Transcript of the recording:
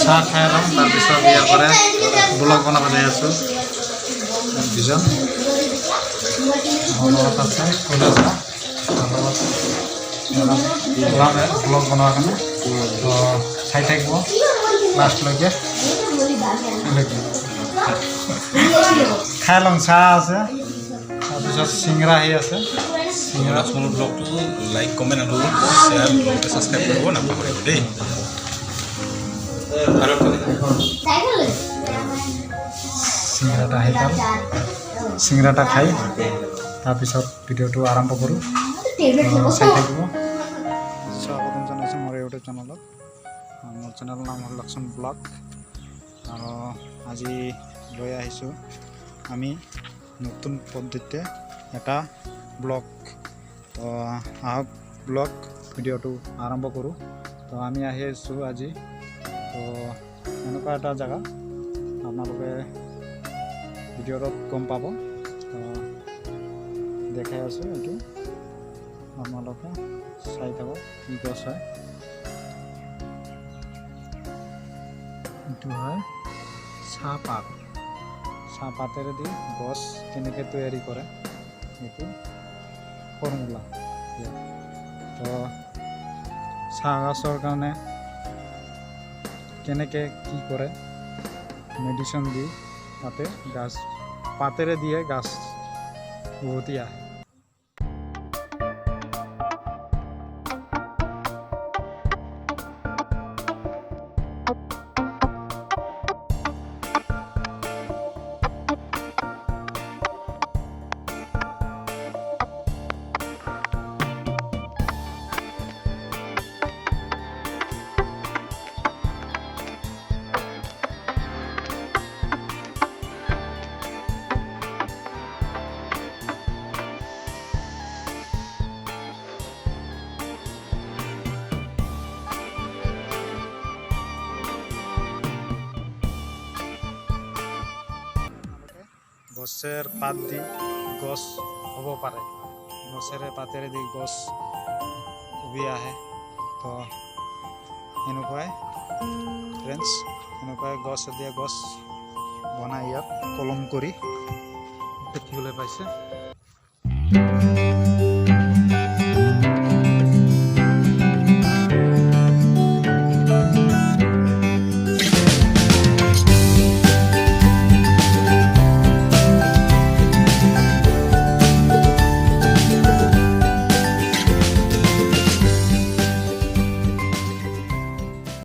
চাহ খাই ল'ম, তাৰপিছত ইয়াৰ পৰা ব্লগ বনাব যাই আছোঁ। দুজন মোৰ লগত আছে কলেজ ওলামে ব্লগ বনোৱাৰ কাৰণে, তো চাই থাকিব লাষ্টলৈকে। খাই ল'ম, চাহ আছে, তাৰপিছত চিংৰা আহি আছে। চিংৰা মোৰ ব্লগটো লাইক কমেণ্ট আৰু শ্বেয়াৰ ছাবস্ক্ৰাইব কৰিব নাপাহৰিব দেই। চিংৰাটা আহি পাল, চিংৰাটা খাই তাৰপিছত ভিডিঅ'টো আৰম্ভ কৰোঁ, চাই থাকিব। স্বাগতম জনাইছোঁ মোৰ ইউটিউব চেনেলত। মোৰ চেনেলৰ নাম হ'ল লক্ষণ ব্লগ। আৰু আজি লৈ আহিছোঁ আমি নতুন পদ্ধতিতে এটা ব্লগ। তো আহক ব্লগ ভিডিঅ'টো আৰম্ভ কৰোঁ। তো আমি আহি আছোঁ আজি, তো এনেকুৱা এটা জেগা আপোনালোকে ভিডিঅ'ত গম পাব। তো দেখাই আছোঁ, এইটো আপোনালোকে চাই থাকক কি গছ হয়। এইটো হয় চাহপাত। চাহপাতেৰে দি গছ কেনেকৈ তৈয়াৰী কৰে এইটো ফৰ্মুলা। তো চাহ গছৰ কাৰণে কেনেকৈ কি কৰে, মেডিচিন দি তাতে গাছ পাতেৰে দিয়ে গাছ উভতি আহে। গছেৰ পাত দি গছ হ'ব পাৰে, গছেৰে পাতেৰে দি গছ উবি আহে। তো এনেকুৱাই ফ্ৰেণ্ডছ, এনেকুৱাই গছ দিয়া গছ বনাই ইয়াত কলম কৰি দেখিবলৈ পাইছে।